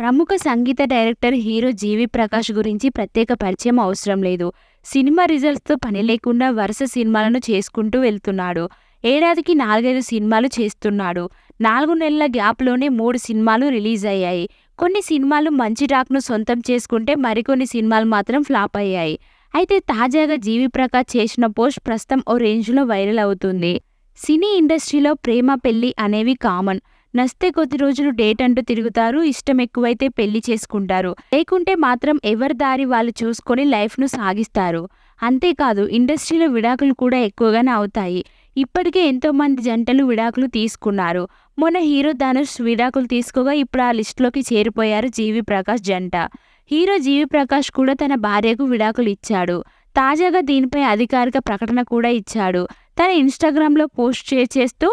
ప్రముఖ సంగీత director, hero జీవి ప్రకాష్ గురించి ప్రత్యేక పరిచయం అవసరం లేదు. సినిమా రిజల్ట్స్‌తో పని లేకుండా వరుస సినిమాలను చేసుకుంటూ వెళ్తున్నాడు. ఏడాదికి 4, 5 సినిమాలు చేస్తున్నాడు. 4 నెలల గ్యాప్‌లోనే 3 సినిమాలు రిలీజ్ అయ్యాయి. కొన్ని సినిమాలు మంచి టాక్‌ను సొంతం చేసుకుంటే మరికొన్ని సినిమాలు మాత్రం ఫ్లాప్ అయ్యాయి. అయితే తాజాగా జీవి ప్రకాష్ చేసిన పోస్ట్ ప్రస్తుతం ఓ రేంజ్‌లో వైరల్ అవుతుంది. సినీ ఇండస్ట్రీలో ప్రేమ, పెళ్లి అనేవి కామన్. నచ్చితే కొద్ది రోజులు డేట్ అంటూ తిరుగుతారు. ఇష్టం ఎక్కువైతే పెళ్లి చేసుకుంటారు. లేకుంటే మాత్రం ఎవరి దారి వాళ్ళు చూసుకొని లైఫ్‌ను సాగిస్తారు. అంతేకాదు ఇండస్ట్రీలో విడాకులు కూడా ఎక్కువగానే అవుతాయి. ఇప్పటికే ఎంతోమంది జంటలు విడాకులు తీసుకున్నారు. మొన్న హీరో ధనుష్ విడాకులు తీసుకోగా ఇప్పుడు ఆ లిస్టులోకి చేరిపోయారు జీవి ప్రకాష్ జంట. హీరో జీవి ప్రకాష్ కూడా తన భార్యకు విడాకులు ఇచ్చాడు. తాజాగా దీనిపై అధికారిక ప్రకటన కూడా ఇచ్చాడు. తన ఇన్‌స్టాగ్రామ్‌లో పోస్ట్ షేర్ చేస్తూ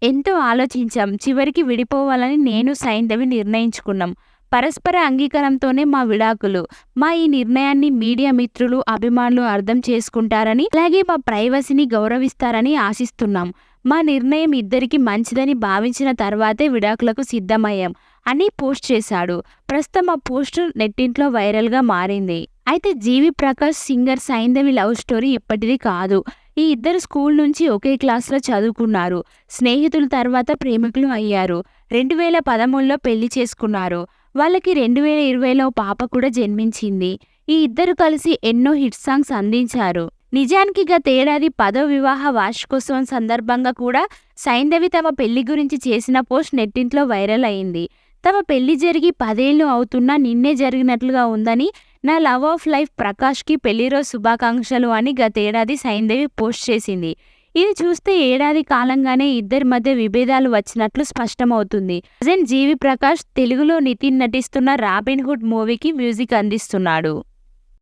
ఎంతో ఆలోచించాం. చివరికి విడిపోవాలని నేను, సైంధవి నిర్ణయించుకున్నాం. పరస్పర అంగీకారంతోనే మా విడాకులు. మా ఈ నిర్ణయాన్ని మీడియా మిత్రులు, అభిమానులు అర్థం చేసుకుంటారని, అలాగే మా ప్రైవసీని గౌరవిస్తారని ఆశిస్తున్నాం. మా నిర్ణయం ఇద్దరికీ మంచిదని భావించిన తర్వాతే విడాకులకు సిద్ధమయ్యాం అని పోస్ట్ చేశాడు. ప్రస్తుతం ఆ పోస్ట్ నెట్టింట్లో వైరల్‌గా మారింది. అయితే GV Prakash, singer Saindhavi love story ఇప్పటిది కాదు. ఈ ఇద్దరు స్కూల్ నుంచి ఒకే క్లాస్‌లో చదువుకున్నారు. స్నేహితుల తర్వాత ప్రేమికులు అయ్యారు. 2013లో పెళ్లి చేసుకున్నారు. వాళ్ళకి 2020లో పాప కూడా జన్మించింది. ఈ ఇద్దరు కలిసి ఎన్నో హిట్ సాంగ్స్ అందించారు. నిజానికి గత ఏడాది 10వ వివాహ వార్షికోత్సవం సందర్భంగా కూడా సైంధవి తమ పెళ్లి గురించి చేసిన పోస్ట్ నెట్టింట్లో వైరల్ అయింది. తమ పెళ్లి జరిగి 10 ఏళ్లు అవుతున్నా నిన్నే జరిగినట్లుగా ఉందని, నా లవ్ ఆఫ్ లైఫ్ ప్రకాష్‌కి పెళ్లి రోజు శుభాకాంక్షలు అని గతేడాది సైంధవి పోస్ట్ చేసింది. ఇది చూస్తే ఏడాది కాలంగానే ఇద్దరి మధ్య విభేదాలు వచ్చినట్లు స్పష్టమవుతుంది. ప్రజెంట్ జీవి ప్రకాష్ తెలుగులో నితిన్ నటిస్తున్న రాబిన్ హుడ్ మూవీకి మ్యూజిక్ అందిస్తున్నాడు.